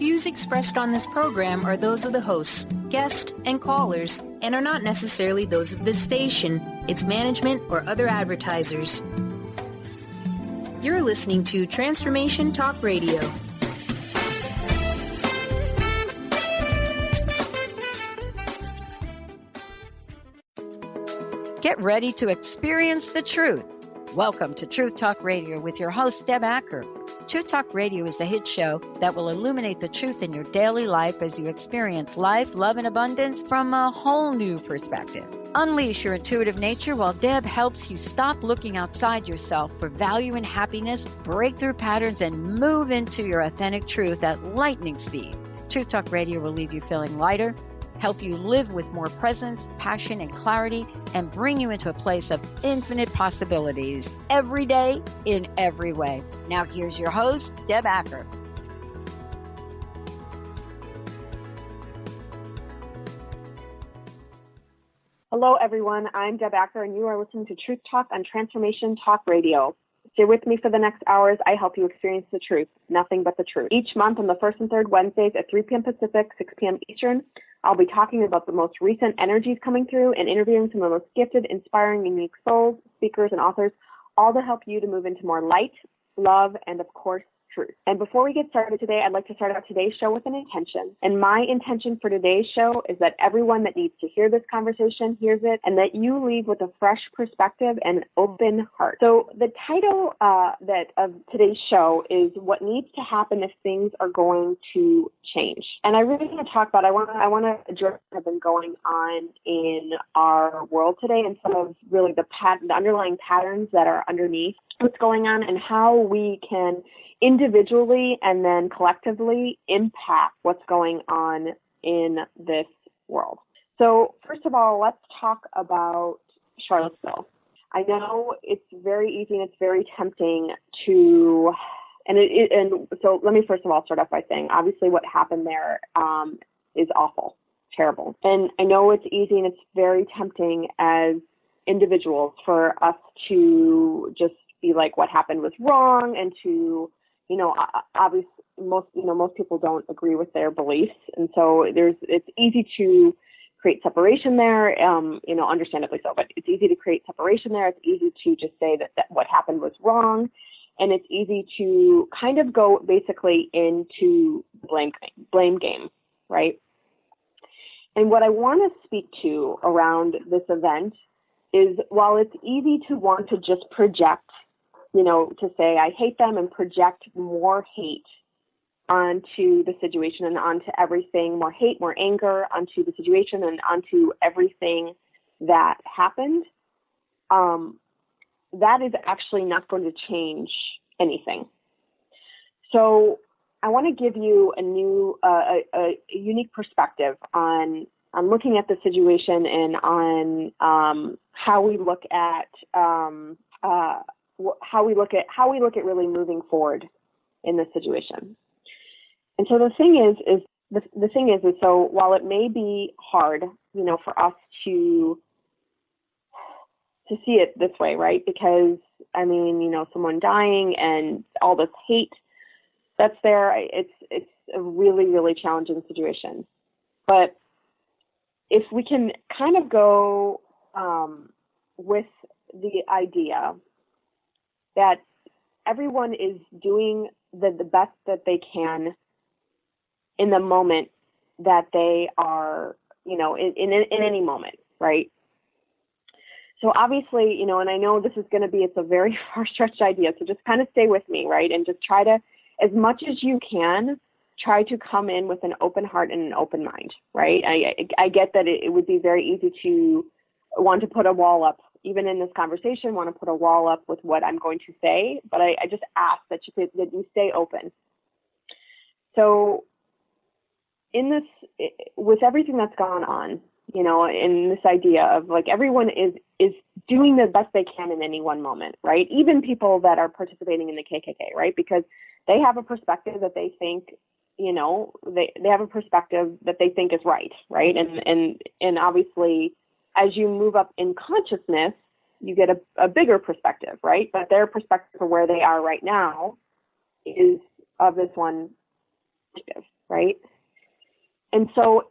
views expressed on this program are those of the hosts, guests, and callers, and are not necessarily those of this station, its management, or other advertisers. You're listening to Transformation Talk Radio. Get ready to experience the truth. Welcome to Truth Talk Radio with your host, Deb Acker. Truth Talk Radio is the hit show that will illuminate the truth in your daily life as you experience life, love, and abundance from a whole new perspective. Unleash your intuitive nature while Deb helps you stop looking outside yourself for value and happiness, break through patterns, and move into your authentic truth at lightning speed. Truth Talk Radio will leave you feeling lighter, help you live with more presence, passion, and clarity, and bring you into a place of infinite possibilities every day in every way. Now here's your host, Deb Acker. Hello, everyone. I'm Deb Acker, and you are listening to Truth Talk on Transformation Talk Radio. Stay with me for the next hours. I help you experience the truth, nothing but the truth. Each month on the first and third Wednesdays at 3 p.m. Pacific, 6 p.m. Eastern, I'll be talking about the most recent energies coming through and interviewing some of the most gifted, inspiring, unique souls, speakers, and authors, all to help you to move into more light, love, and, of course, truth. And before we get started today, I'd like to start out today's show with an intention. And my intention for today's show is that everyone that needs to hear this conversation hears it, and that you leave with a fresh perspective and an open heart. So the title of today's show is What Needs to Happen If Things Are Going to Change. And I really want to talk about, I want to address what have been going on in our world today and some of really the underlying patterns that are underneath what's going on and how we can individually and then collectively impact what's going on in this world. So first of all, let's talk about Charlottesville. I know it's very easy and it's very tempting to, and so let me first of all start off by saying, obviously what happened there is awful, terrible. And I know it's easy and it's very tempting as individuals for us to just be like, what happened was wrong, and to, obviously most people don't agree with their beliefs, and so it's easy to create separation there, understandably so, but it's easy to create separation there. It's easy to just say that what happened was wrong, and it's easy to kind of go basically into blame game, right? And what I want to speak to around this event is, while it's easy to want to just project, to say I hate them and project more hate onto the situation and onto everything, more hate, more anger onto the situation and onto everything that happened, that is actually not going to change anything. So I want to give you a new, a unique perspective on looking at the situation and on how we look at how we look at really moving forward in this situation. And so the thing is, so while it may be hard, for us to see it this way, right? Because someone dying and all this hate that's there, it's a really, really challenging situation. But if we can kind of go with the idea that everyone is doing the best that they can in the moment that they are, in any moment, right? So obviously, and I know this is going to be, it's a very far-stretched idea, so just kind of stay with me, right? And just try to, as much as you can, try to come in with an open heart and an open mind, right? I get that it would be very easy to want to put a wall up, even in this conversation, want to put a wall up with what I'm going to say, but I just ask that you stay open. So in this, with everything that's gone on, in this idea of like everyone is doing the best they can in any one moment, right? Even people that are participating in the KKK, right? Because they have a perspective that they think, they have a perspective that they think is right? And obviously, as you move up in consciousness, you get a bigger perspective, right? But their perspective for where they are right now is of this one perspective, right? And so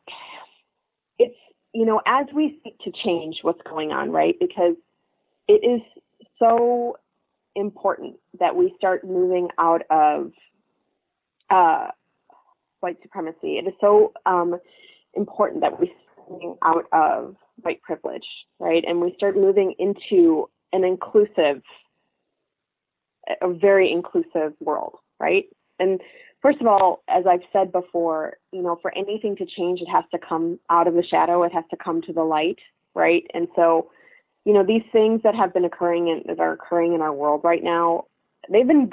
it's, as we seek to change what's going on, right? Because it is so important that we start moving out of white supremacy. It is so important that we start moving out of white privilege, right? And we start moving into a very inclusive world, right? And first of all, as I've said before, for anything to change, it has to come out of the shadow. It has to come to the light, right? And so, these things that have been occurring that are occurring in our world right now, they've been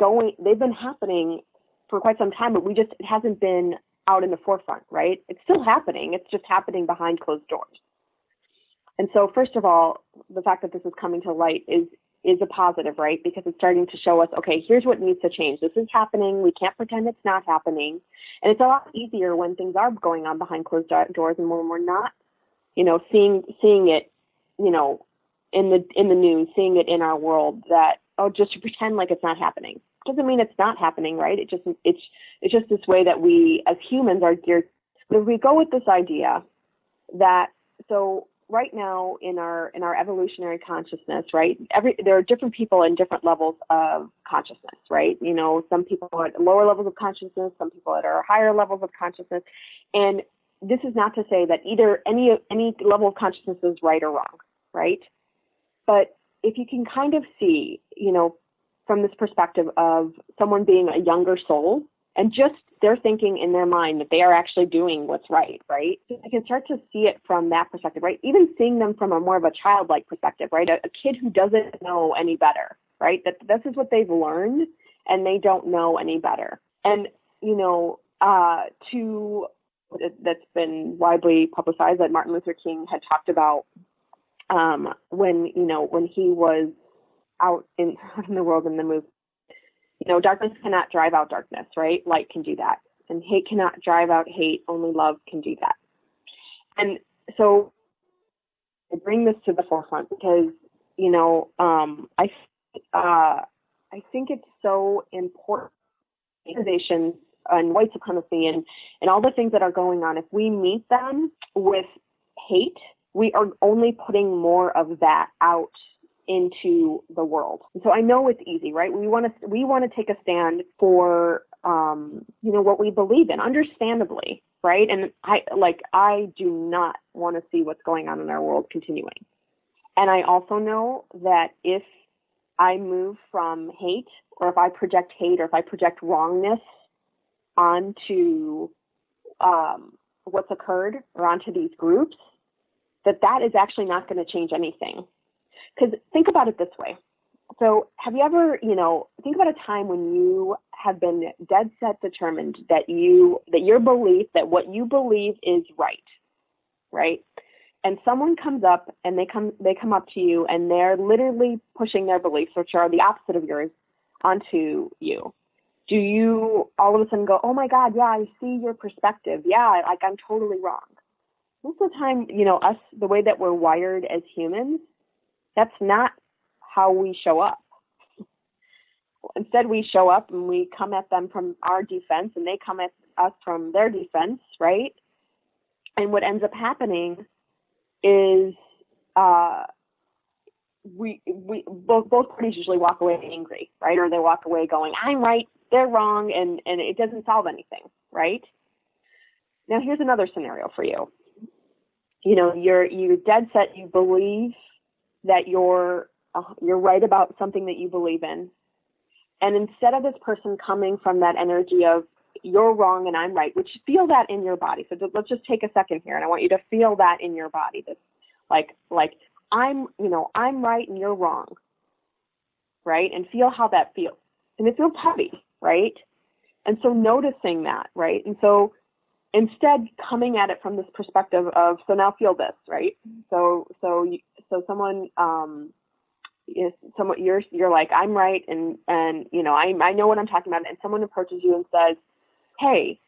happening for quite some time, but it hasn't been out in the forefront, right? It's still happening. It's just happening behind closed doors. And so, first of all, the fact that this is coming to light is a positive, right? Because it's starting to show us, okay, here's what needs to change. This is happening. We can't pretend it's not happening. And it's a lot easier when things are going on behind closed doors and when we're not, seeing it, in the news, seeing it in our world that, just to pretend like it's not happening. Doesn't mean it's not happening, right? It's just this way that we as humans are geared. But if we go with this idea that, so right now in our evolutionary consciousness, right? There are different people in different levels of consciousness, right? Some people are at lower levels of consciousness, some people at our higher levels of consciousness, and this is not to say that either any level of consciousness is right or wrong, right? But if you can kind of see, from this perspective of someone being a younger soul and just they're thinking in their mind that they are actually doing what's right, right? I can start to see it from that perspective, right? Even seeing them from a more of a childlike perspective, right? A kid who doesn't know any better, right? That this is what they've learned and they don't know any better. And, that's been widely publicized that Martin Luther King had talked about when he was out in the world in the movement. Darkness cannot drive out darkness, right? Light can do that. And hate cannot drive out hate. Only love can do that. And so I bring this to the forefront because, I think it's so important. Organizations and white supremacy and all the things that are going on, if we meet them with hate, we are only putting more of that out into the world. And so I know it's easy, right? We want to take a stand for what we believe in, understandably, right? And I do not want to see what's going on in our world continuing. And I also know that if I move from hate, or if I project hate, or if I project wrongness onto what's occurred or onto these groups, that is actually not going to change anything. Because think about it this way. So have you ever, think about a time when you have been dead set determined that your belief, that what you believe is right? And someone comes up and they come up to you and they're literally pushing their beliefs, which are the opposite of yours, onto you. Do you all of a sudden go, oh my God, yeah, I see your perspective. Yeah, I'm totally wrong. Most of the time, us, the way that we're wired as humans, that's not how we show up. Instead, we show up and we come at them from our defense and they come at us from their defense, right? And what ends up happening is we both parties usually walk away angry, right? Or they walk away going, I'm right, they're wrong, and it doesn't solve anything, right? Now, here's another scenario for you. You're dead set, you believe that you're right about something that you believe in. And instead of this person coming from that energy of you're wrong and I'm right, which feel that in your body. So let's just take a second here, and I want you to feel that in your body. This like I'm right and you're wrong, right? And feel how that feels. And it feels heavy, right? And so noticing that, right? And so instead coming at it from this perspective of, so now feel this, right? So someone, you're like, I'm right. And I know what I'm talking about. And someone approaches you and says, hey,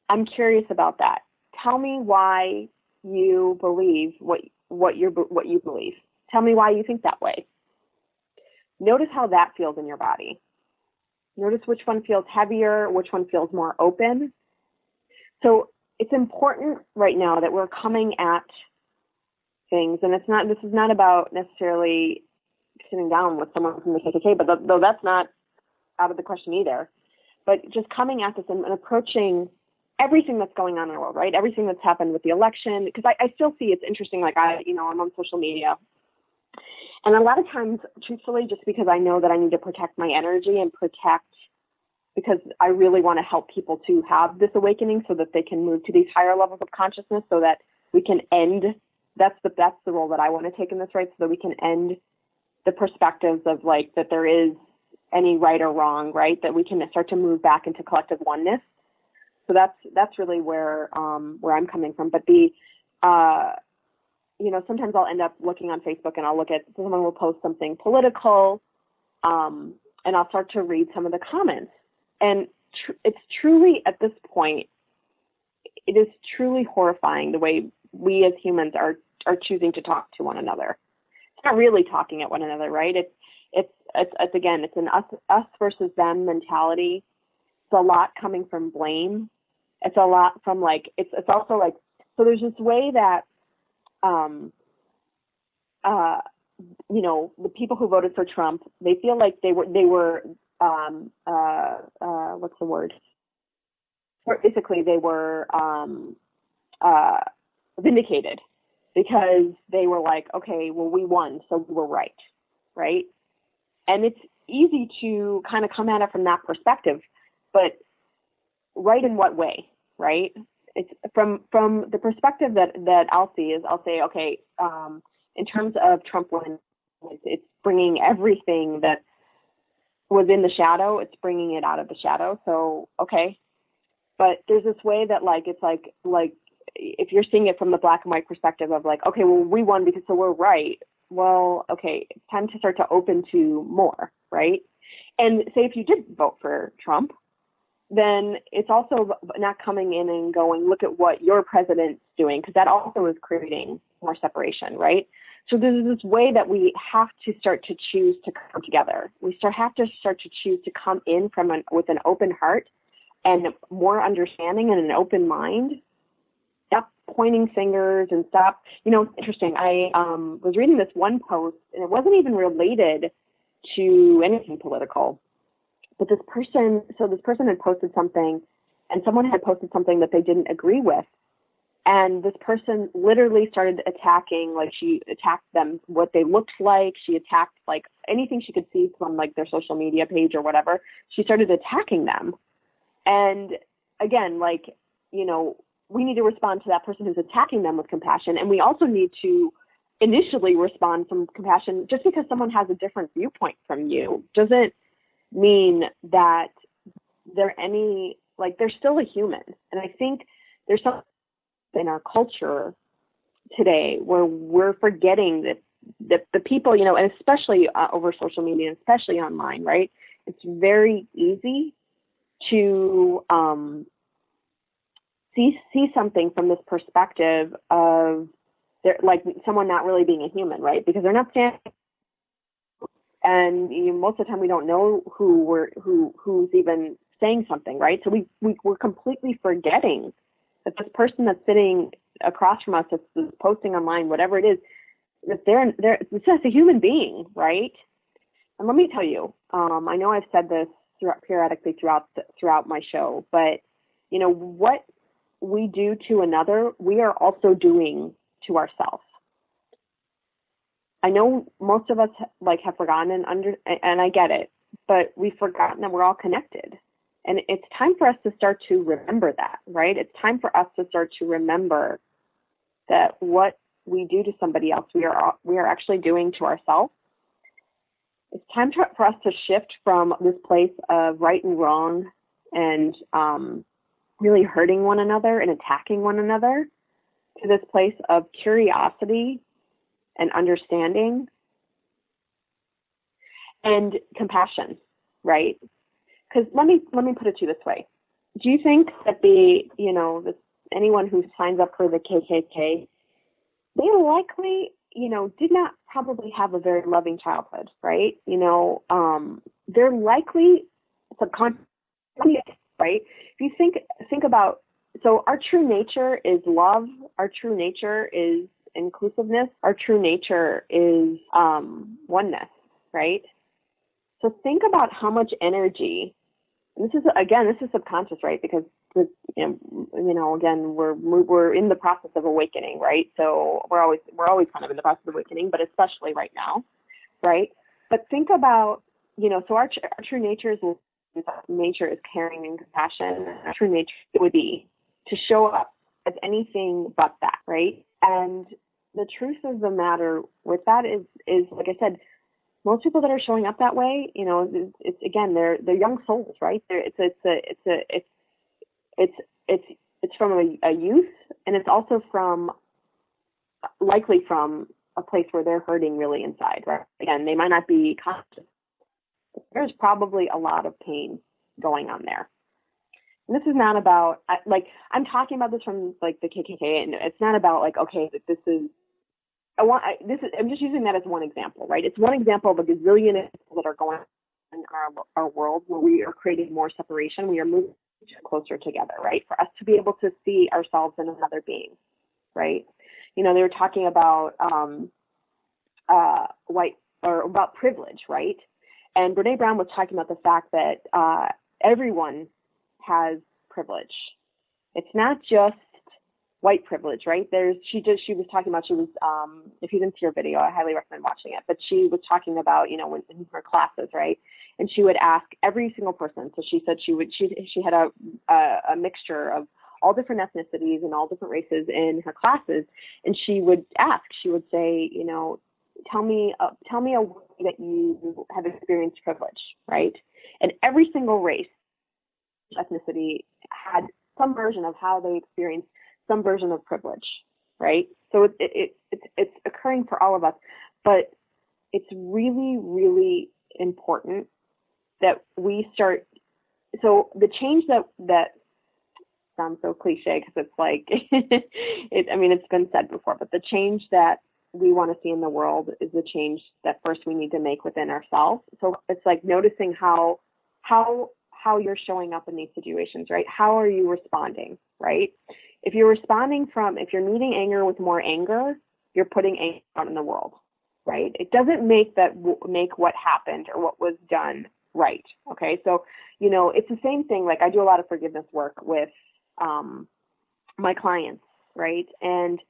I'm curious about that. Tell me why you believe what you believe. Tell me why you think that way. Notice how that feels in your body. Notice which one feels heavier, which one feels more open. So it's important right now that we're coming at things, and this is not about necessarily sitting down with someone from the KKK, but though that's not out of the question either, but just coming at this and approaching everything that's going on in the world, right? Everything that's happened with the election, because I still see it's interesting. Like I'm on social media, and a lot of times, truthfully, just because I know that I need to protect my energy and because I really want to help people to have this awakening so that they can move to these higher levels of consciousness, so that we can end. That's the role that I want to take in this, right? So that we can end the perspectives of like that there is any right or wrong, right? That we can start to move back into collective oneness. So that's really where I'm coming from. But sometimes I'll end up looking on Facebook and I'll look at someone will post something political, and I'll start to read some of the comments. And it's truly, at this point, it is truly horrifying the way we as humans are choosing to talk to one another. It's not really talking at one another, right? It's an us versus them mentality. It's a lot coming from blame. It's a lot from it's also like, so there's this way that, the people who voted for Trump, they feel like they were what's the word? Basically, they were vindicated because they were like, okay, well, we won, so we were right? And it's easy to kind of come at it from that perspective, but right in what way, right? It's from the perspective that I'll see is I'll say, okay, in terms of Trump winning, it's bringing everything that was in the shadow, it's bringing it out of the shadow. So, okay. But there's this way that it's like if you're seeing it from the black and white perspective of like, okay, well, we won because so we're right. Well, okay, it's time to start to open to more, right? And say if you did vote for Trump, then it's also not coming in and going, look at what your president's doing, because that also is creating more separation, right? So there's this way that we have to start to choose to come together. We have to start to choose to come in with an open heart and more understanding and an open mind. Stop pointing fingers and stop. It's interesting. I was reading this one post, and it wasn't even related to anything political. But this person had posted something, and someone had posted something that they didn't agree with. And this person literally started attacking, she attacked them, what they looked like. She attacked, anything she could see from, their social media page or whatever. She started attacking them. And again, we need to respond to that person who's attacking them with compassion. And we also need to initially respond from compassion. Just because someone has a different viewpoint from you doesn't mean that they're still a human. And I think there's something in our culture today where we're forgetting that the people, and especially over social media, and especially online, right? It's very easy to see something from this perspective of someone not really being a human, right? Because they're not standing. And most of the time we don't know who's even saying something, right? So we're completely forgetting that this person that's sitting across from us, that's posting online, whatever it is, that it's just a human being, right? And let me tell you, I know I've said this periodically throughout my show, but what we do to another, we are also doing to ourselves. I know most of us have forgotten and I get it, but we've forgotten that we're all connected. And it's time for us to start to remember that, right? It's time for us to start to remember that what we do to somebody else, we are actually doing to ourselves. It's time for us to shift from this place of right and wrong and really hurting one another and attacking one another to this place of curiosity and understanding and compassion, right? Because let me put it to you this way. Do you think that anyone who signs up for the KKK, they likely, did not probably have a very loving childhood, right? They're likely subconsciously, right? If you think about So our true nature is love. Our true nature is inclusiveness. Our true nature is oneness, right? So think about how much energy, and this is subconscious, right? Because again, we're in the process of awakening, right? So we're always kind of in the process of awakening, but especially right now, right? But think about, so our true nature is caring and compassion. Our true nature would be to show up as anything but that, right? And the truth of the matter with that is like I said, most people that are showing up that way, it's again, they're young souls, right? It's from a youth, and it's also likely from a place where they're hurting really inside, right? Again, they might not be conscious. There's probably a lot of pain going on there. And this is not about, I'm talking about this from like the KKK, and it's not about like, okay, this is, I'm just using that as one example, right? It's one example of a gazillion examples that are going on in our world where we are creating more separation. We are moving closer together, right? For us to be able to see ourselves in another being, right? They were talking about about privilege, right? And Brene Brown was talking about the fact that everyone has privilege. It's not just white privilege, right? She was talking about, if you didn't see her video, I highly recommend watching it, but she was talking about, when in her classes, right? And she would ask every single person. So she said she had a mixture of all different ethnicities and all different races in her classes. And she would say, tell me a way that you have experienced privilege, right? And every single race, ethnicity had some version of how they experienced some version of privilege, right? So it's occurring for all of us, but it's really, really important that we start. So the change that sounds so cliche because it's like, it's been said before, but the change that we want to see in the world is the change that first we need to make within ourselves. So it's like noticing how you're showing up in these situations, right? How are you responding, right? If you're meeting anger with more anger, you're putting anger out in the world, right? It doesn't make what happened or what was done right. Okay. So, it's the same thing. Like I do a lot of forgiveness work with, my clients, right? And,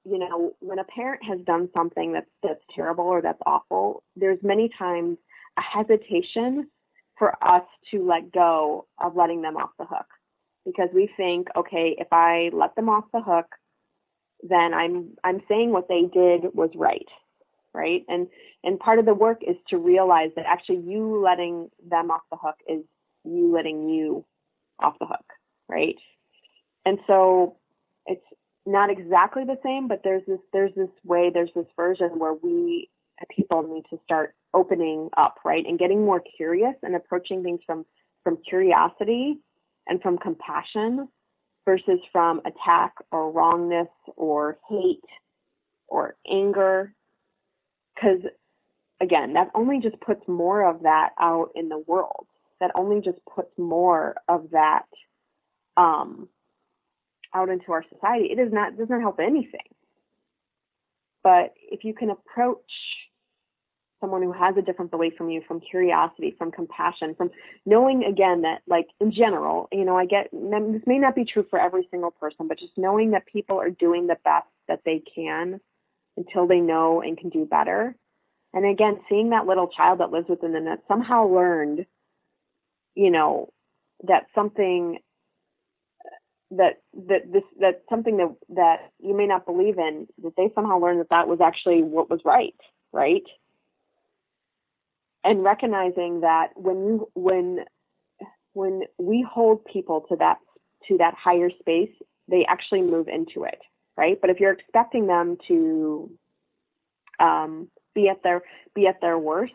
when a parent has done something that's terrible or that's awful, there's many times a hesitation for us to let go of letting them off the hook, because we think, okay, if I let them off the hook, then I'm saying what they did was right. And part of the work is to realize that actually you letting them off the hook is you letting you off the hook, right? And so it's not exactly the same, but there's this version where we people need to start opening up, right? And getting more curious and approaching things from curiosity and from compassion versus from attack or wrongness or hate or anger. Because again, that only just puts more of that out in the world. That only just puts more of that out into our society. It does not help anything. But if you can approach someone who has a different belief from you, from curiosity, from compassion, from knowing again that, like in general, I get this may not be true for every single person, but just knowing that people are doing the best that they can until they know and can do better. And again, seeing that little child that lives within them that somehow learned, that something that something that you may not believe in, that they somehow learned that was actually what was right. And recognizing that when we hold people to that higher space, they actually move into it, right? But if you're expecting them to be at their worst,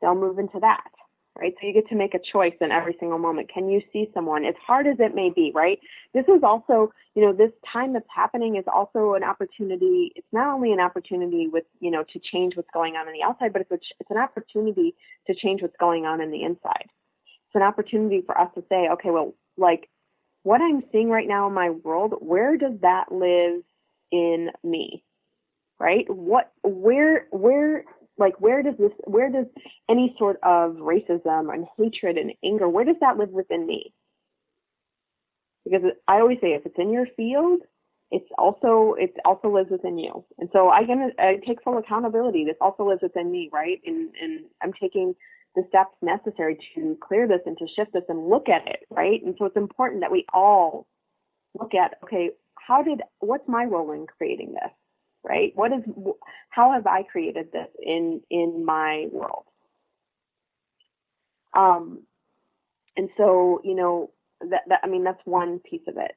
they'll move into that, right? So you get to make a choice in every single moment. Can you see someone, as hard as it may be, right? This is also, this time that's happening is also an opportunity. It's not only an opportunity with, to change what's going on the outside, but it's an opportunity to change what's going on in the inside. It's an opportunity for us to say, okay, well, like, what I'm seeing right now in my world, where does that live in me? Right? Where does any sort of racism and hatred and anger, where does that live within me? Because I always say, if it's in your field, it also lives within you. And so I take full accountability. This also lives within me, right? And I'm taking the steps necessary to clear this and to shift this and look at it, right? And so it's important that we all look at, okay, what's my role in creating this, right? How have I created this in my world? And so, that's one piece of it.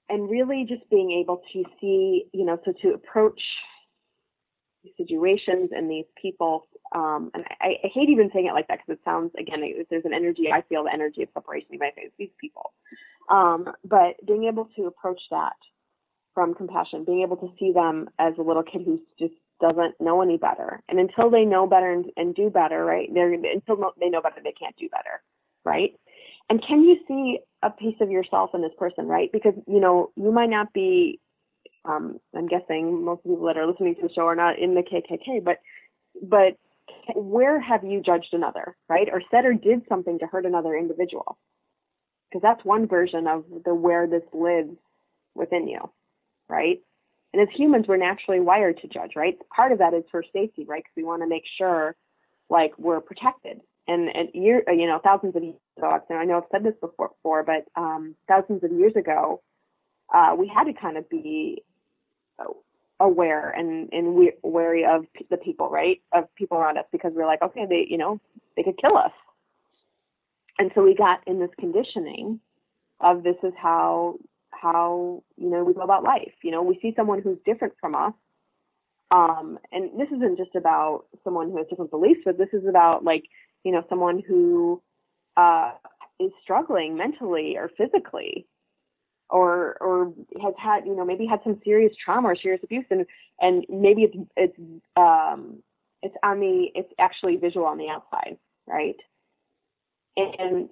And really just being able to see, so to approach these situations and these people, and I hate even saying it like that because it sounds, again, if there's an energy, I feel the energy of separation if I say it's these people. But being able to approach that from compassion, being able to see them as a little kid who just doesn't know any better. And until they know better and do better, right, until they know better, they can't do better, right? And can you see a piece of yourself in this person, right? Because, you might not be, I'm guessing most people that are listening to the show are not in the KKK, but where have you judged another, right? Or said or did something to hurt another individual? Because that's one version of where this lives within you, right? And as humans, we're naturally wired to judge, right? Part of that is for safety, right? Because we want to make sure, we're protected. And thousands of years ago, I know I've said this before, but thousands of years ago, we had to kind of be aware and wary of the people, right? Of people around us, because we're like, okay, they could kill us. And so we got in this conditioning of this is how we go about life. We see someone who's different from us. And this isn't just about someone who has different beliefs, but this is about someone who is struggling mentally or physically, or has had, maybe had some serious trauma or serious abuse, and maybe it's actually visual on the outside, right? And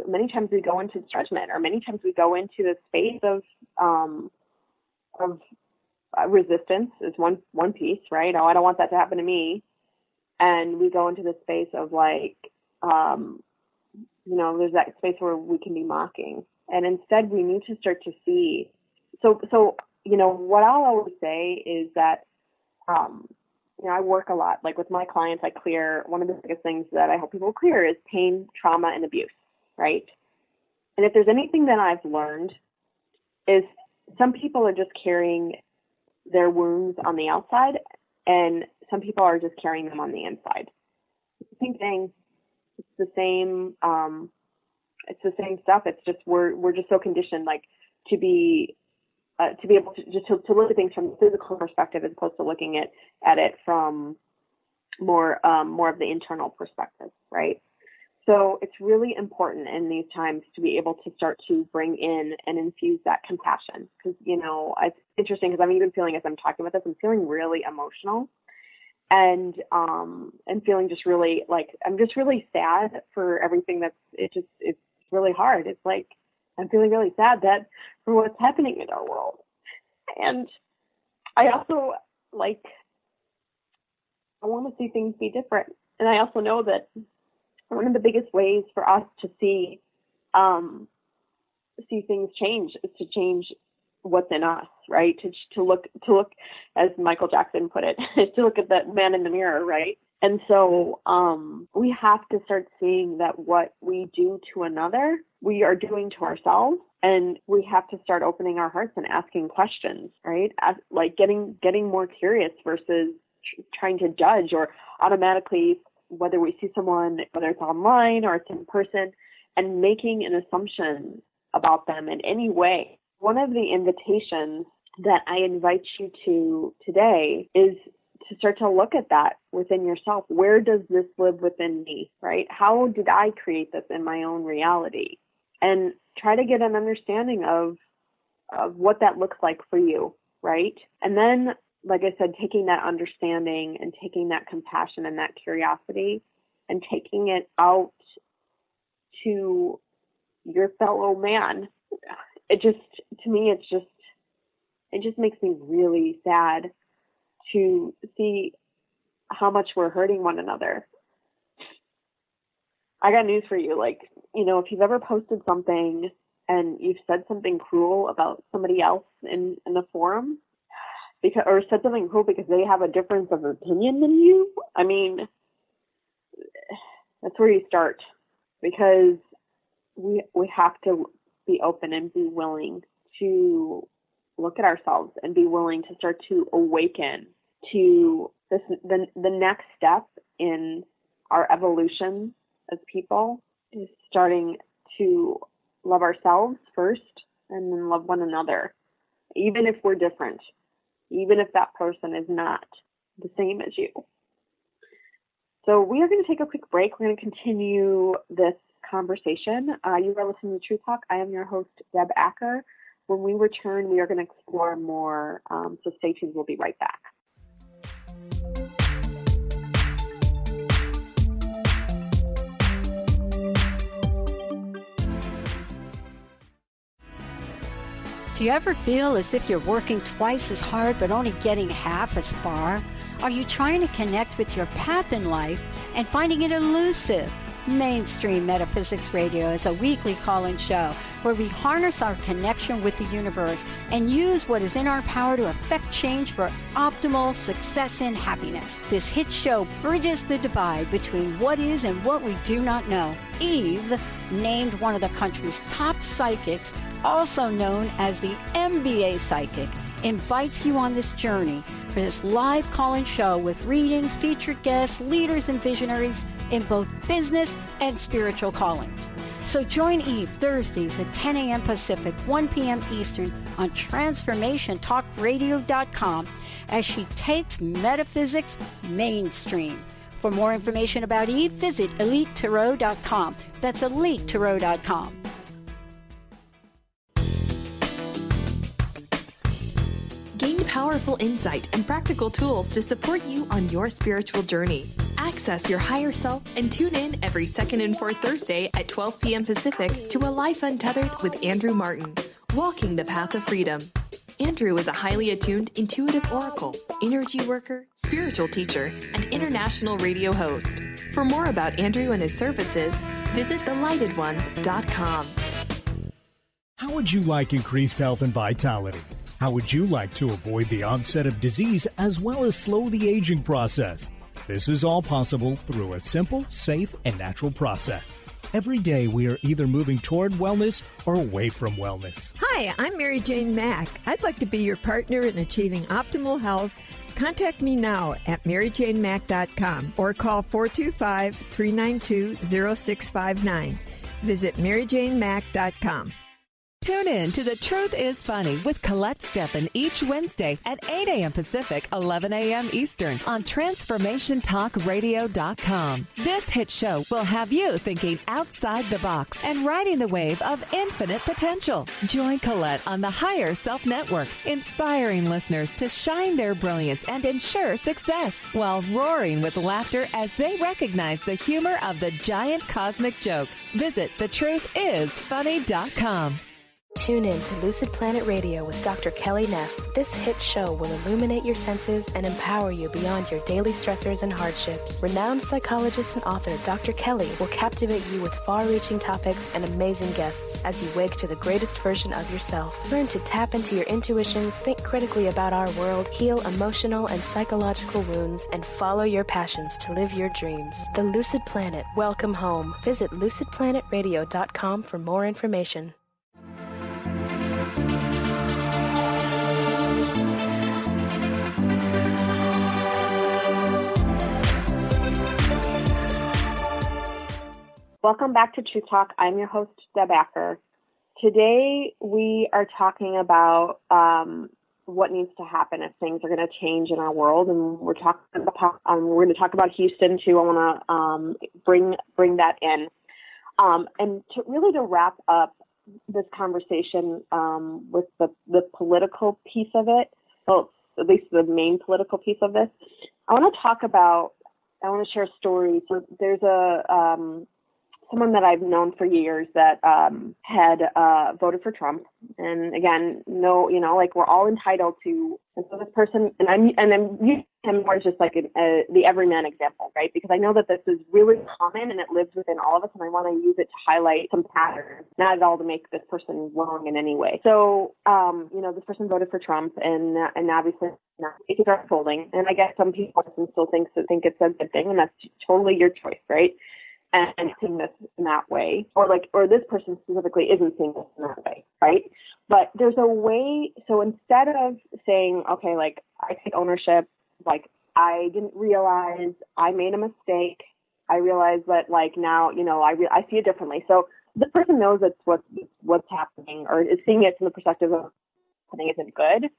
many times we go into judgment, or many times we go into the space of resistance is one piece, right? Oh, I don't want that to happen to me. And we go into the space of there's that space where we can be mocking. And instead we need to start to see. So what I'll always say is that, I work a lot, with my clients, I clear, one of the biggest things that I help people clear is pain, trauma, and abuse, right? And if there's anything that I've learned is some people are just carrying their wounds on the outside, and some people are just carrying them on the inside. It's the same thing. It's the same. It's the same stuff. It's just we're just so conditioned, to be able to just to look at things from a physical perspective as opposed to looking at it from more of the internal perspective, right? So it's really important in these times to be able to start to bring in and infuse that compassion, because it's interesting because I'm even feeling, as I'm talking about this, I'm feeling really emotional, and feeling just really I'm just really sad for everything it's really hard. It's I'm feeling really sad for what's happening in our world. And I also I want to see things be different. And I also know that one of the biggest ways for us to see things change is to change what's in us, right? To look, as Michael Jackson put it, to look at that man in the mirror, right? And so we have to start seeing that what we do to another, we are doing to ourselves, and we have to start opening our hearts and asking questions, right? Getting more curious versus trying to judge or automatically, whether we see someone, whether it's online or it's in person, and making an assumption about them in any way. One of the invitations that I invite you to today is to start to look at that within yourself. Where does this live within me, right? How did I create this in my own reality? And try to get an understanding of what that looks like for you, right? And then, like I said, taking that understanding and taking that compassion and that curiosity and taking it out to your fellow man. It just makes me really sad to see how much we're hurting one another. I got news for you. Like, if you've ever posted something and you've said something cruel about somebody else in the forum, or said something cruel because they have a difference of opinion than you, I mean, that's where you start, because we have to be open and be willing to look at ourselves and be willing to start to awaken to the next step in our evolution as people is starting to love ourselves first and then love one another, even if we're different, even if that person is not the same as you. So we are going to take a quick break. We're going to continue this conversation. You are listening to Truth Talk. I am your host, Deb Acker. When we return, we are going to explore more. So stay tuned. We'll be right back. Do you ever feel as if you're working twice as hard but only getting half as far? Are you trying to connect with your path in life and finding it elusive? Mainstream Metaphysics Radio is a weekly call-in show where we harness our connection with the universe and use what is in our power to affect change for optimal success and happiness. This hit show bridges the divide between what is and what we do not know. Eve, named one of the country's top psychics, also known as the MBA psychic, invites you on this journey for this live call-in show with readings, featured guests, leaders, and visionaries in both business and spiritual callings. So join Eve Thursdays at 10 a.m. Pacific, 1 p.m. Eastern on TransformationTalkRadio.com as she takes metaphysics mainstream. For more information about Eve, visit EliteTarot.com. That's EliteTarot.com. Gain powerful insight and practical tools to support you on your spiritual journey. Access your higher self and tune in every second and fourth Thursday at 12 p.m. Pacific to A Life Untethered with Andrew Martin, Walking the Path of Freedom. Andrew is a highly attuned, intuitive oracle, energy worker, spiritual teacher, and international radio host. For more about Andrew and his services, visit thelightedones.com. How would you like increased health and vitality? How would you like to avoid the onset of disease as well as slow the aging process? This is all possible through a simple, safe, and natural process. Every day we are either moving toward wellness or away from wellness. Hi, I'm Mary Jane Mack. I'd like to be your partner in achieving optimal health. Contact me now at maryjanemack.com or call 425-392-0659. Visit maryjanemack.com. Tune in to The Truth is Funny with Colette Steffen each Wednesday at 8 a.m. Pacific, 11 a.m. Eastern on TransformationTalkRadio.com. This hit show will have you thinking outside the box and riding the wave of infinite potential. Join Colette on the Higher Self Network, inspiring listeners to shine their brilliance and ensure success while roaring with laughter as they recognize the humor of the giant cosmic joke. Visit thetruthисfunny.com. Tune in to Lucid Planet Radio with Dr. Kelly Neff. This hit show will illuminate your senses and empower you beyond your daily stressors and hardships. Renowned psychologist and author Dr. Kelly will captivate you with far-reaching topics and amazing guests as you wake to the greatest version of yourself. Learn to tap into your intuitions, think critically about our world, heal emotional and psychological wounds, and follow your passions to live your dreams. The Lucid Planet. Welcome home. Visit lucidplanetradio.com for more information. Welcome back to Truth Talk. I'm your host, Deb Acker. Today, we are talking about what needs to happen if things are going to change in our world, and we're going to talk about Houston too. I want to bring that in, and to wrap up this conversation with the political piece of it. Well, at least the main political piece of this. I want to share a story. So there's a someone that I've known for years that had voted for Trump. And again, no, like we're all entitled to. And so this person, and I'm using him more as just like the everyman example, right? Because I know that this is really common and it lives within all of us, and I want to use it to highlight some patterns, not at all to make this person wrong in any way. So, this person voted for Trump, and obviously it's unfolding. And I guess some people still think it's a good thing, and that's totally your choice, right? And seeing this in that way, or this person specifically isn't seeing this in that way, right? But there's a way. So instead of saying, okay, like I take ownership, like I didn't realize I made a mistake. I realized that like now, I see it differently. So the person knows that's what's happening, or is seeing it from the perspective of something isn't good.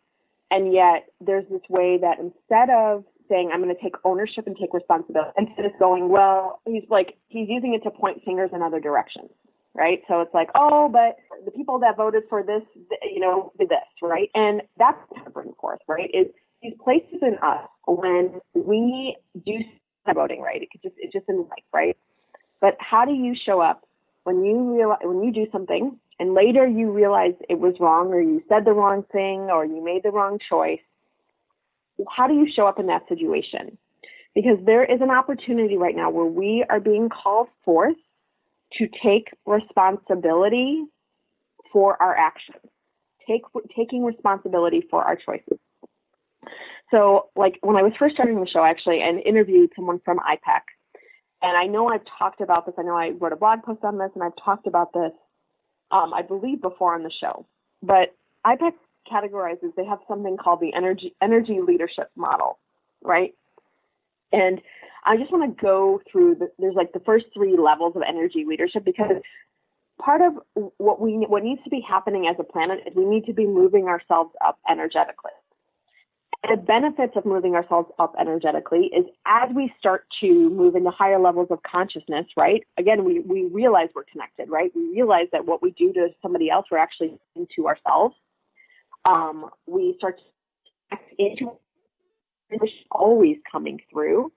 And yet there's this way that instead of saying, I'm going to take ownership and take responsibility, instead of going, well, he's using it to point fingers in other directions, right? So it's like, oh, but the people that voted for this, did this, right? And that's what to bring forth, right? Is these places in us when we do voting, right? It's just in life, right? But how do you show up when you do something and later you realize it was wrong, or you said the wrong thing, or you made the wrong choice? How do you show up in that situation? Because there is an opportunity right now where we are being called forth to take responsibility for our actions, taking responsibility for our choices. So like when I was first starting the show, actually, and interviewed someone from IPEC, and I know I've talked about this. I know I wrote a blog post on this, and I've talked about this, I believe, before on the show. But IPEC categorizes, they have something called the energy leadership model, right? And I just want to go through there's like the first three levels of energy leadership, because part of what needs to be happening as a planet is we need to be moving ourselves up energetically. And the benefits of moving ourselves up energetically is as we start to move into higher levels of consciousness, right? Again, we realize we're connected, right? We realize that what we do to somebody else, we're actually doing to ourselves. We start to connect into which is always coming through.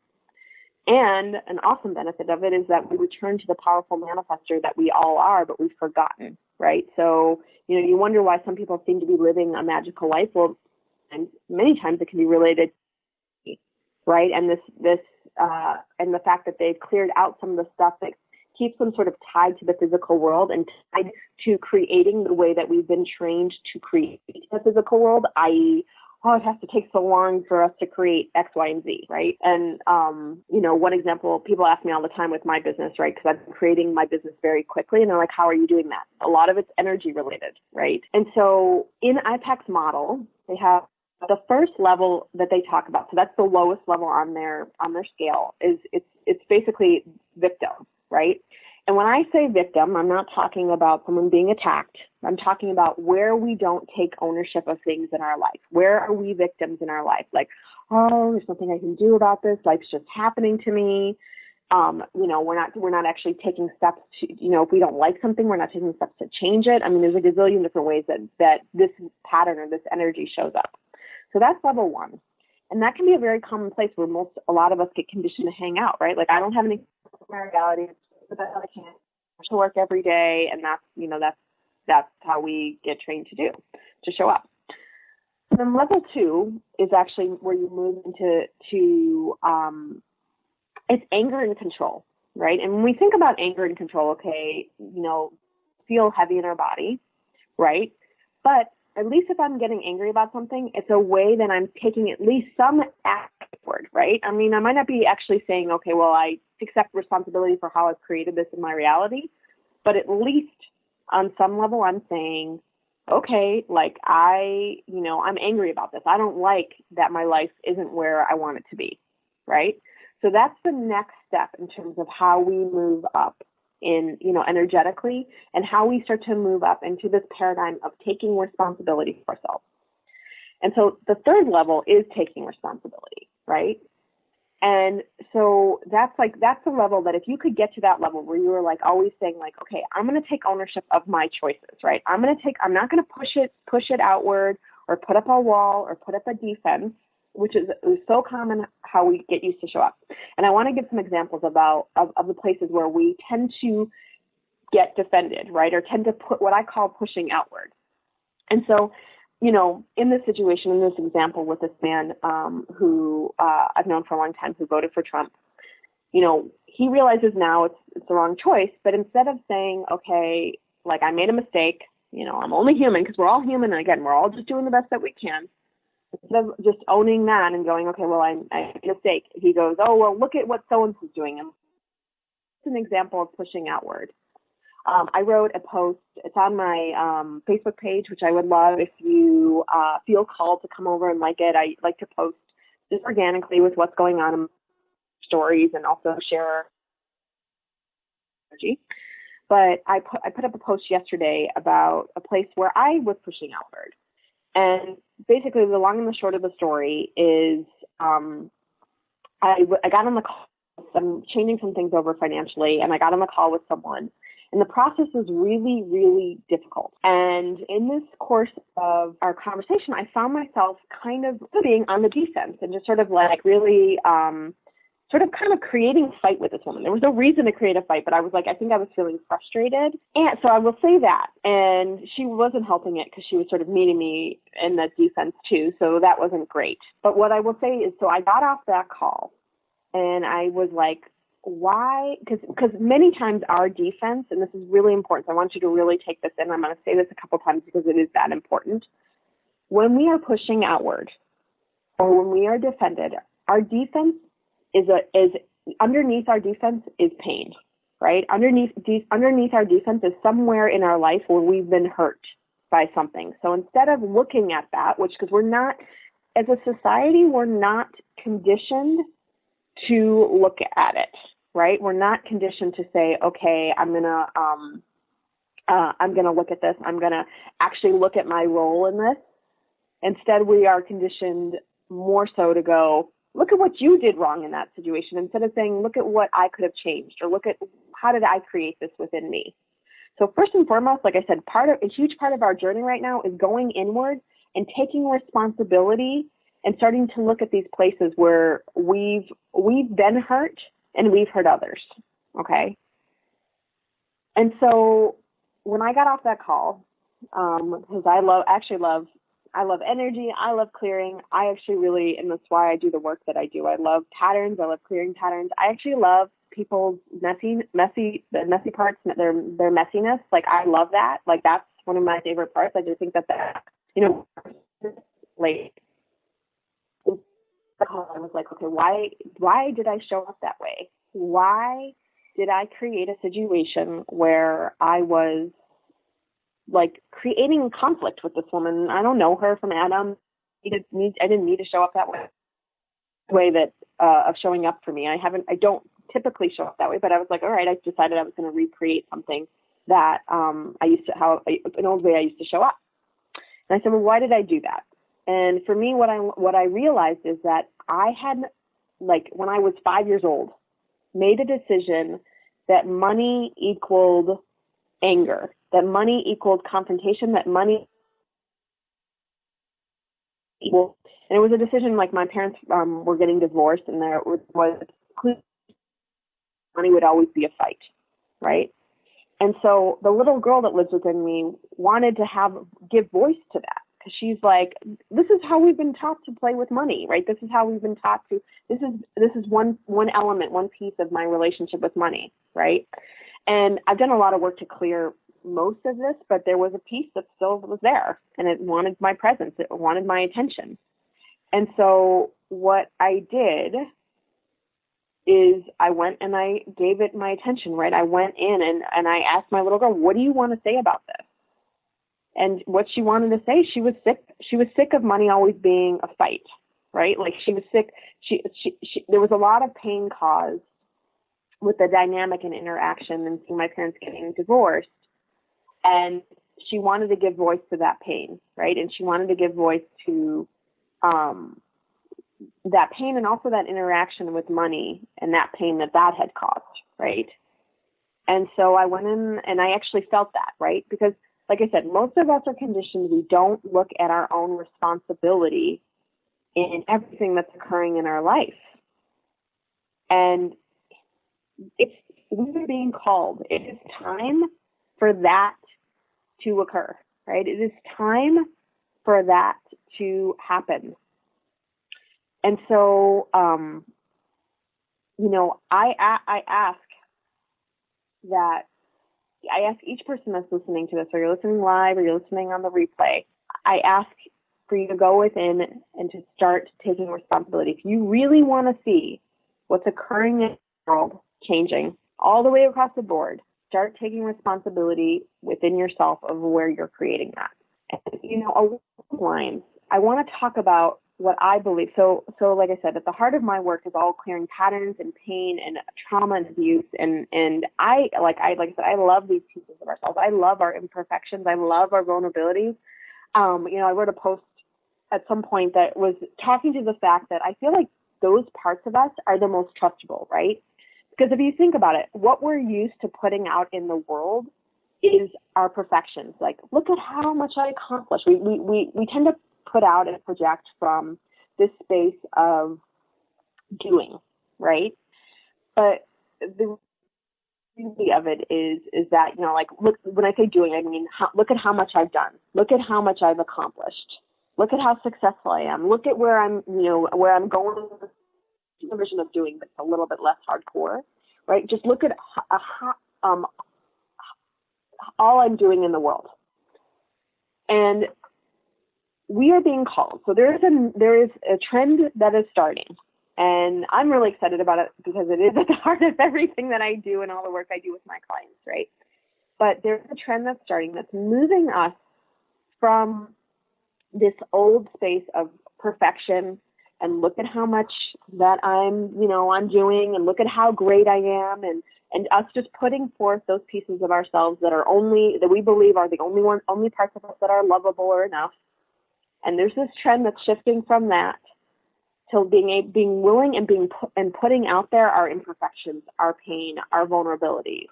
And an awesome benefit of it is that we return to the powerful manifester that we all are, but we've forgotten, right? So, you wonder why some people seem to be living a magical life. Well, and many times it can be related, right? And and the fact that they've cleared out some of the stuff that keeps them sort of tied to the physical world and tied to creating the way that we've been trained to create the physical world, i.e., it has to take so long for us to create X, Y, and Z, right? And, one example, people ask me all the time with my business, right? Because I've been creating my business very quickly, and they're like, how are you doing that? A lot of it's energy related, right? And so in IPEC's model, they have the first level that they talk about. So that's the lowest level on their scale. Is it's basically victim, right? And when I say victim, I'm not talking about someone being attacked. I'm talking about where we don't take ownership of things in our life. Where are we victims in our life? Like, there's nothing I can do about this. Life's just happening to me. We're not actually taking steps to, if we don't like something, we're not taking steps to change it. I mean, there's a gazillion different ways that this pattern or this energy shows up. So that's level one. And that can be a very common place where a lot of us get conditioned to hang out, right? Like, I don't have any reality. It's the best I can. I have to work every day. And that's how we get trained to show up. And then level two is actually where you move into it's anger and control, right? And when we think about anger and control, okay, feel heavy in our body, right? But at least if I'm getting angry about something, it's a way that I'm taking at least some act forward, right? I mean, I might not be actually saying, okay, well, I accept responsibility for how I've created this in my reality, but at least on some level I'm saying, okay, like I'm angry about this. I don't like that my life isn't where I want it to be, right? So that's the next step in terms of how we move up in, energetically, and how we start to move up into this paradigm of taking responsibility for ourselves. And so the third level is taking responsibility, right? And so that's the level that if you could get to that level where you were like always saying like, okay, I'm going to take ownership of my choices, right? I'm not going to push it outward or put up a wall or put up a defense, which is so common how we get used to show up. And I want to give some examples of the places where we tend to get defended, right? Or tend to put what I call pushing outward. And so, you know, in this situation, in this example with this man who I've known for a long time who voted for Trump, you know, he realizes now it's the wrong choice. But instead of saying, okay, like I made a mistake, you know, I'm only human, because we're all human. And again, we're all just doing the best that we can. Instead of just owning that and going, okay, well, I made a mistake, he goes, oh, well, look at what so-and-so's doing. And it's an example of pushing outward. I wrote a post. It's on my Facebook page, which I would love if you feel called to come over and like it. I like to post just organically with what's going on in stories and also share energy. But I put up a post yesterday about a place where I was pushing outward. And basically the long and the short of the story is I got on the call. I'm changing some things over financially, and I got on the call with someone. And the process was really, really difficult. And in this course of our conversation, I found myself kind of being on the defense and just sort of like really sort of kind of creating a fight with this woman. There was no reason to create a fight, but I was like, I think I was feeling frustrated. And so I will say that. And she wasn't helping it because she was sort of meeting me in that defense too. So that wasn't great. But what I will say is, so I got off that call and I was like, why? Because many times our defense, and this is really important, so I want you to really take this in. I'm going to say this a couple times because it is that important. When we are pushing outward or when we are defended, our defense is underneath our defense is pain, right? Underneath our defense is somewhere in our life where we've been hurt by something. So instead of looking at that, because we're not, as a society, we're not conditioned to look at it, right? We're not conditioned to say, okay, I'm gonna look at this. I'm gonna actually look at my role in this. Instead, we are conditioned more so to go, look at what you did wrong in that situation, instead of saying, look at what I could have changed, or look at how did I create this within me. So first and foremost, like I said, a huge part of our journey right now is going inward and taking responsibility and starting to look at these places where we've been hurt and we've hurt others, okay? And so when I got off that call, because I love energy, I love clearing. I actually really, and that's why I do the work that I do. I love patterns. I love clearing patterns. I actually love people's messy parts, their messiness. Like, I love that. Like, that's one of my favorite parts. I just think that, you know, like, I was like, okay, why did I show up that way? Why did I create a situation where I was like creating conflict with this woman? I don't know her from Adam. I didn't need to show up that way that of showing up for me. I don't typically show up that way, but I was like, all right, I decided I was going to recreate something that an old way I used to show up. And I said, well, why did I do that? And for me, what I realized is that I had, like, when I was 5 years old, made a decision that money equaled anger, that money equaled confrontation, that money equaled, and it was a decision, like, my parents were getting divorced, and there was money would always be a fight, right? And so the little girl that lives within me wanted to give voice to that. She's like, this is how we've been taught to play with money, right? This is how we've been taught to, this is one element, one piece of my relationship with money, right? And I've done a lot of work to clear most of this, but there was a piece that still was there, and it wanted my presence. It wanted my attention. And so what I did is I went and I gave it my attention, right? I went in and I asked my little girl, what do you want to say about this? And what she wanted to say, she was sick. She was sick of money always being a fight, right? Like, she was sick. She there was a lot of pain caused with the dynamic and interaction and seeing my parents getting divorced. And she wanted to give voice to that pain, right? And she wanted to give voice to that pain and also that interaction with money and that pain that had caused, right? And so I went in and I actually felt that, right? Because, like I said, most of us are conditioned. We don't look at our own responsibility in everything that's occurring in our life. And it's we are being called. It is time for that to occur, right? It is time for that to happen. And so, I ask each person that's listening to this, or you're listening live or you're listening on the replay, I ask for you to go within and to start taking responsibility. If you really want to see what's occurring in the world changing all the way across the board, start taking responsibility within yourself of where you're creating that. And, along those lines, I want to talk about what I believe. So like I said, at the heart of my work is all clearing patterns and pain and trauma and abuse. And I said, I love these pieces of ourselves. I love our imperfections. I love our vulnerabilities. I wrote a post at some point that was talking to the fact that I feel like those parts of us are the most trustable, right? Because if you think about it, what we're used to putting out in the world is our perfections. Like, look at how much I accomplished. We tend to put out and project from this space of doing, right? But the beauty of it is that, look, when I say doing, I mean, look at how much I've done. Look at how much I've accomplished. Look at how successful I am. Look at where I'm going with the vision of doing, but it's a little bit less hardcore, right? Just look at all I'm doing in the world. And we are being called. So there is a trend that is starting. And I'm really excited about it because it is at the heart of everything that I do and all the work I do with my clients, right? But there's a trend that's starting that's moving us from this old space of perfection and look at how much that I'm doing and look at how great I am and us just putting forth those pieces of ourselves that we believe are the only parts of us that are lovable or enough. And there's this trend that's shifting from that to being willing and putting out there our imperfections, our pain, our vulnerabilities.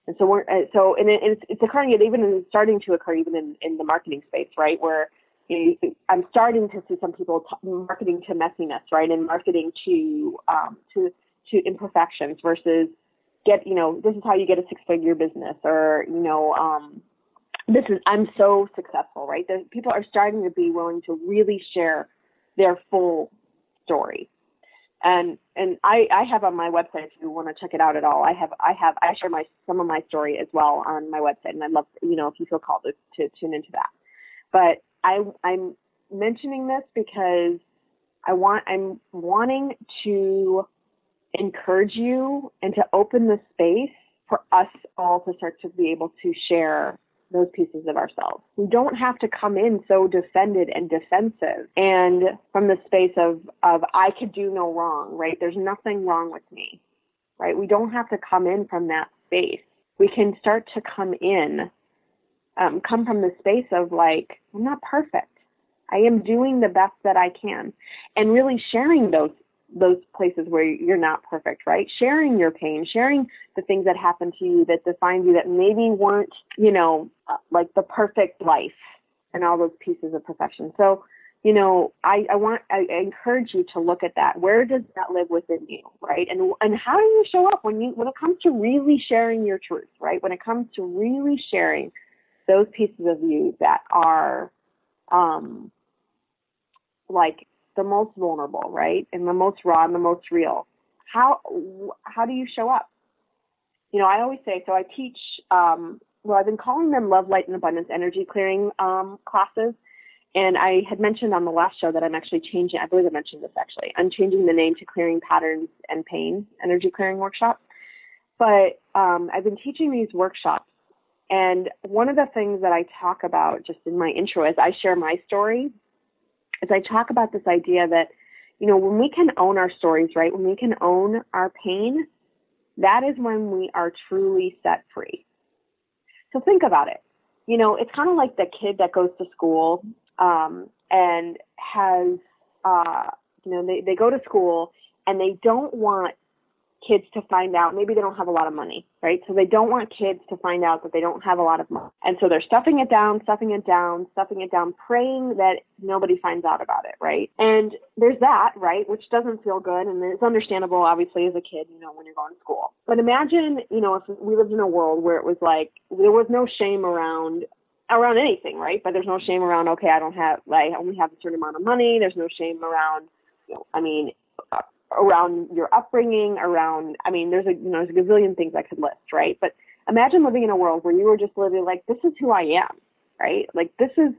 And so it's occurring. It even is starting to occur even in the marketing space, right? Where I'm starting to see some people marketing to messiness, right, and marketing to imperfections versus this is how you get a 6-figure business, or I'm so successful, right? People are starting to be willing to really share their full story. And I have on my website, if you want to check it out at all, I share some of my story as well on my website, and I'd love, if you feel called to tune into that. But I'm mentioning this because I'm wanting to encourage you and to open the space for us all to start to be able to share those pieces of ourselves. We don't have to come in so defended and defensive and from the space of I could do no wrong, right? There's nothing wrong with me, right? We don't have to come in from that space. We can start to come from the space of like, I'm not perfect. I am doing the best that I can, and really sharing those places where you're not perfect, right? Sharing your pain, sharing the things that happen to you that define you that maybe weren't, like the perfect life and all those pieces of perfection. So, I encourage you to look at that. Where does that live within you, right? And how do you show up when it comes to really sharing your truth, right? When it comes to really sharing those pieces of you that are, like the most vulnerable, right? And the most raw and the most real. How do you show up? I always say, so I teach, I've been calling them Love, Light, and Abundance Energy Clearing classes. And I had mentioned on the last show that I'm actually changing, I believe I mentioned this actually, I'm changing the name to Clearing Patterns and Pain Energy Clearing Workshop. But I've been teaching these workshops. And one of the things that I talk about just in my intro as I share my story is I talk about this idea that, when we can own our stories, right, when we can own our pain, that is when we are truly set free. So think about it. It's kind of like the kid that goes to school and has, they go to school and they don't want kids to find out. Maybe they don't have a lot of money, right? So they don't want kids to find out that they don't have a lot of money. And so they're stuffing it down, praying that nobody finds out about it, right? And there's that, right, which doesn't feel good. And it's understandable, obviously, as a kid, when you're going to school. But imagine, if we lived in a world where it was like there was no shame around anything, right? But there's no shame around, okay, I only have a certain amount of money. There's no shame around, around your upbringing, there's a gazillion things I could list, right? But imagine living in a world where you were just living like, this is who I am, right? Like, this is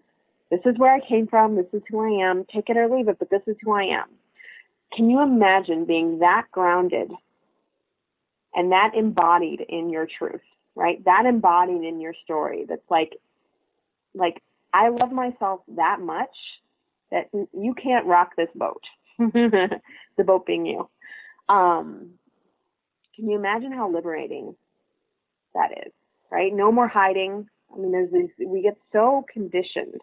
where I came from. This is who I am. Take it or leave it, but this is who I am. Can you imagine being that grounded and that embodied in your truth, right? That embodied in your story. That's like, I love myself that much that you can't rock this boat. The boat being you. Can you imagine how liberating that is, right? No more hiding. We get so conditioned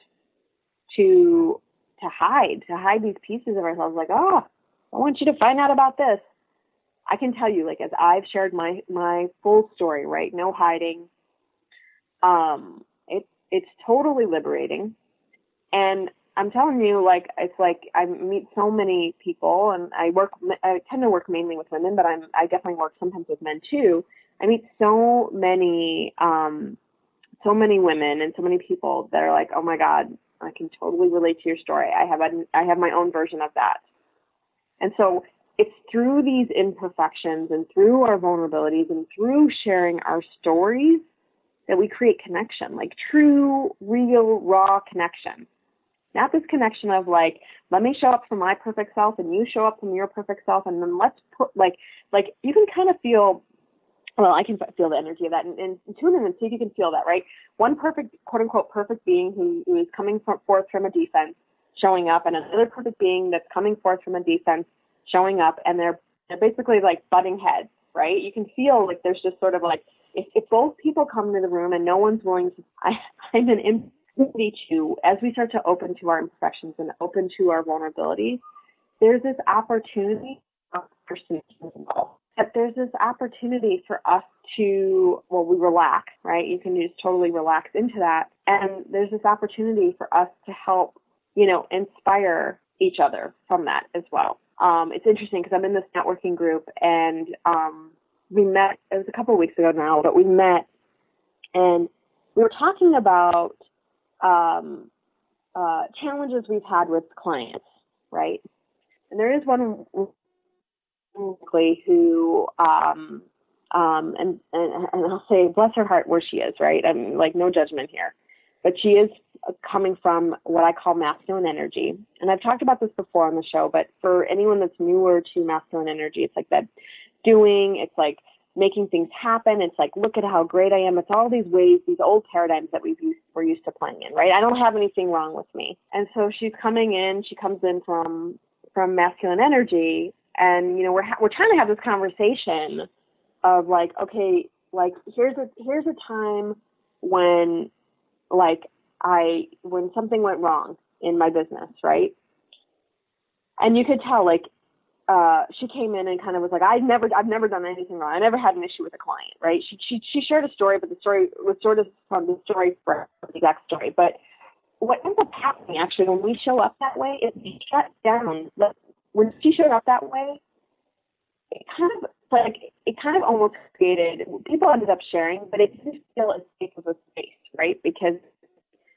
to hide these pieces of ourselves. Like, oh, I want you to find out about this. I can tell you, like, as I've shared my full story, right? No hiding. It's totally liberating. And I'm telling you, like, it's like I meet so many people, and I tend to work mainly with women, but I definitely work sometimes with men too. I meet so many women and so many people that are like, oh my God, I can totally relate to your story. I have my own version of that. And so it's through these imperfections and through our vulnerabilities and through sharing our stories that we create connection, like true, real, raw connection. Not this connection of like, let me show up for my perfect self and you show up from your perfect self, and then let's put like you can kind of feel, well, I can feel the energy of that, and tune in and see if you can feel that, right? One perfect, quote unquote, perfect being who is coming forth from a defense, showing up, and another perfect being that's coming forth from a defense, showing up, and they're basically like butting heads, right? You can feel like there's just sort of like, if both people come to the room and no one's willing to, I'm an empathy to, as we start to open to our imperfections and open to our vulnerabilities, there's this opportunity that there's this opportunity for us to, we relax, right? You can just totally relax into that. And there's this opportunity for us to help, inspire each other from that as well. It's interesting because I'm in this networking group, and we met, it was a couple of weeks ago now, but we met and we were talking about challenges we've had with clients, right? And there is one who, and I'll say, bless her heart, where she is, right? I'm like, no judgment here, but she is coming from what I call masculine energy. And I've talked about this before on the show, but for anyone that's newer to masculine energy, it's like that doing, it's like making things happen. It's like, look at how great I am. It's all these ways, these old paradigms that we're used to playing in, right? I don't have anything wrong with me. And so she comes in from masculine energy, and, we're trying to have this conversation of like, okay, like here's a time when when something went wrong in my business, right? And you could tell, like, she came in and kind of was like, I've never done anything wrong. I never had an issue with a client, right? She shared a story, but the story was sort of from the story for the exact story. But what ends up happening actually when we show up that way is we shut down. When she showed up that way, it kind of almost created, people ended up sharing, but it didn't feel as safe of a space, right? Because,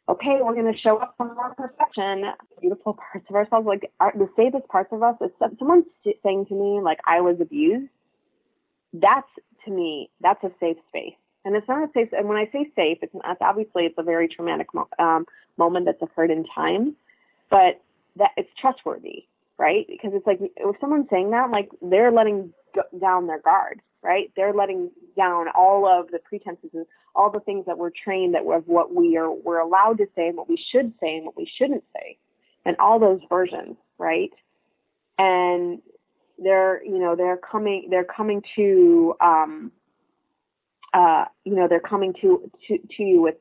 okay, we're going to show up from our perfection, beautiful parts of ourselves, like the safest parts of us. If someone's saying to me, like, I was abused, that's a safe space. And it's not a safe, and when I say safe, it's a very traumatic moment that's occurred in time, but that it's trustworthy, right? Because it's like, if someone's saying that, like, they're letting down their guard, right? They're letting down all of the pretenses and all the things that we're trained that of what we're allowed to say and what we should say and what we shouldn't say, and all those versions, right? And they're coming to you with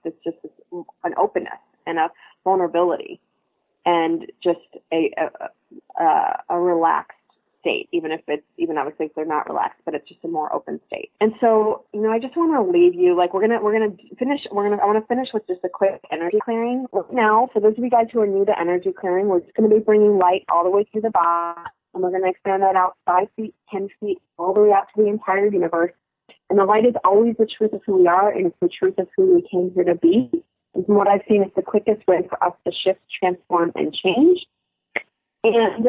an openness and a vulnerability and just a relaxed state, even obviously if they're not relaxed, but it's just a more open state. And so, I just want to leave you, like, I want to finish with just a quick energy clearing. Now, for those of you guys who are new to energy clearing, we're just going to be bringing light all the way through the body, and we're going to expand that out 5 feet, 10 feet, all the way out to the entire universe. And the light is always the truth of who we are, and it's the truth of who we came here to be. And from what I've seen, it's the quickest way for us to shift, transform, and change. And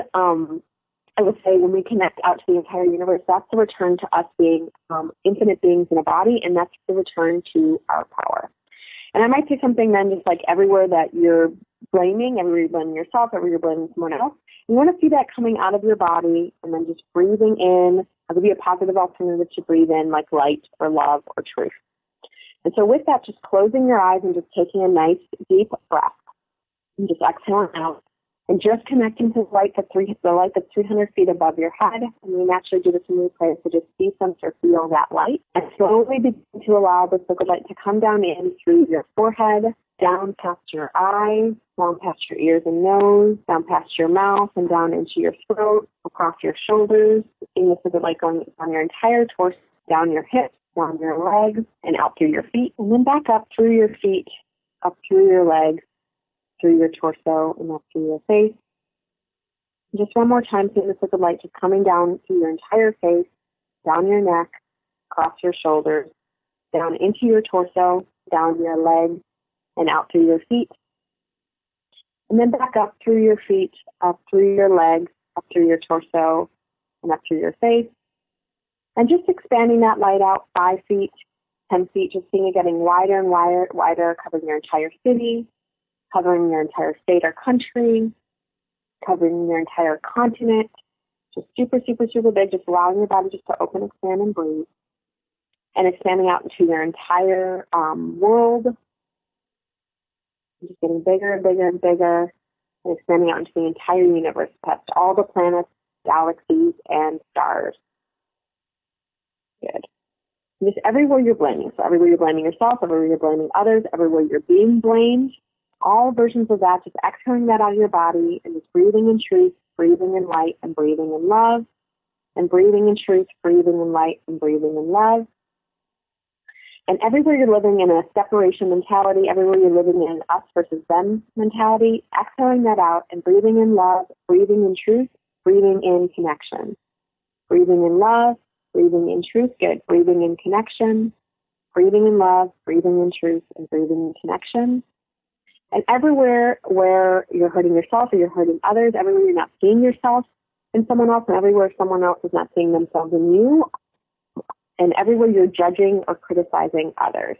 I would say when we connect out to the entire universe, that's the return to us being infinite beings in a body, and that's the return to our power. And I might say something then, just like everywhere that you're blaming, everywhere you're blaming yourself, everywhere you're blaming someone else, you want to see that coming out of your body and then just breathing in. I'll give you a positive alternative to breathe in, like light or love or truth. And so with that, just closing your eyes and just taking a nice deep breath and just exhaling out. And just connecting to the light that's 300 feet above your head. And we naturally do this when we pray, so just see, sense, or feel that light. And slowly begin to allow the sacred light to come down in through your forehead, down past your eyes, down past your ears and nose, down past your mouth, and down into your throat, across your shoulders. Seeing the sacred light going on your entire torso, down your hips, down your legs, and out through your feet. And then back up through your feet, up through your legs, through your torso, and up through your face. And just one more time, see the sacred light just coming down through your entire face, down your neck, across your shoulders, down into your torso, down your legs, and out through your feet. And then back up through your feet, up through your legs, up through your torso, and up through your face. And just expanding that light out 5 feet, 10 feet, just seeing it getting wider and wider, covering your entire city, covering your entire state or country, covering your entire continent, just super, super, super big, just allowing your body just to open, expand, and breathe, and expanding out into your entire world, just getting bigger and bigger and bigger, and expanding out into the entire universe, past all the planets, galaxies, and stars. Good. Just everywhere you're blaming, so everywhere you're blaming yourself, everywhere you're blaming others, everywhere you're being blamed, all versions of that, just exhaling that out of your body and just breathing in truth, breathing in light, and breathing in love, and breathing in truth, breathing in light, and breathing in love. And everywhere you're living in a separation mentality, everywhere you're living in us versus them mentality, exhaling that out and breathing in love, breathing in truth, breathing in connection. Breathing in love, breathing in truth, good. Breathing in connection, breathing in love, breathing in truth, and breathing in connection. And everywhere where you're hurting yourself or you're hurting others, everywhere you're not seeing yourself in someone else, and everywhere someone else is not seeing themselves in you, and everywhere you're judging or criticizing others.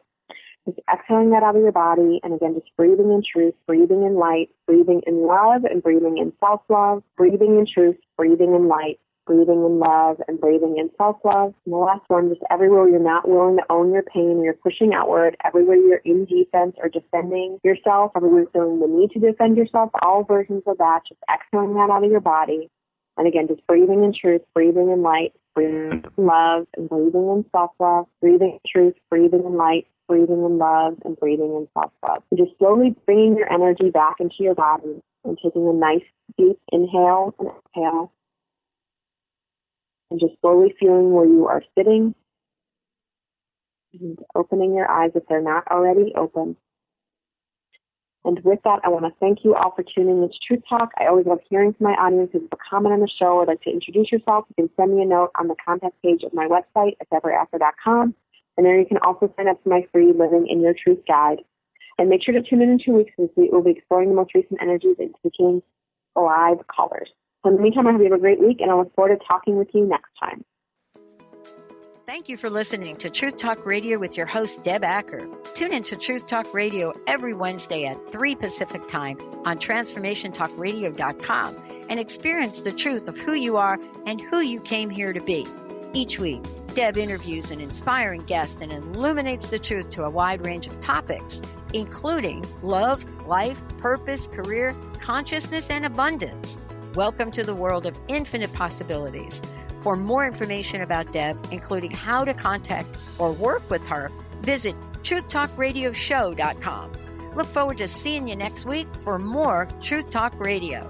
Just exhaling that out of your body, and again, just breathing in truth, breathing in light, breathing in love, and breathing in self-love, breathing in truth, breathing in light, breathing in love, and breathing in self-love. And the last one, just everywhere you're not willing to own your pain, you're pushing outward, everywhere you're in defense or defending yourself, everywhere you're feeling the need to defend yourself, all versions of that, just exhaling that out of your body. And again, just breathing in truth, breathing in light, breathing in love, and breathing in self-love, breathing in truth, breathing in light, breathing in love, and breathing in self-love. And just slowly bringing your energy back into your body and taking a nice deep inhale and exhale. And just slowly feeling where you are sitting and opening your eyes if they're not already open. And with that, I want to thank you all for tuning in to Truth Talk. I always love hearing from my audience. If you have a comment on the show or would like to introduce yourself, you can send me a note on the contact page of my website at debacker.com. And there you can also sign up for my free Living in Your Truth guide. And make sure to tune in 2 weeks as we will be exploring the most recent energies and taking live callers. So in the meantime, I hope you have a great week, and I look forward to talking with you next time. Thank you for listening to Truth Talk Radio with your host, Deb Acker. Tune in to Truth Talk Radio every Wednesday at 3 Pacific Time on TransformationTalkRadio.com and experience the truth of who you are and who you came here to be. Each week, Deb interviews an inspiring guest and illuminates the truth to a wide range of topics, including love, life, purpose, career, consciousness, and abundance. Welcome to the world of infinite possibilities. For more information about Deb, including how to contact or work with her, visit truth-talk-radio-show.com. Look forward to seeing you next week for more Truth Talk Radio.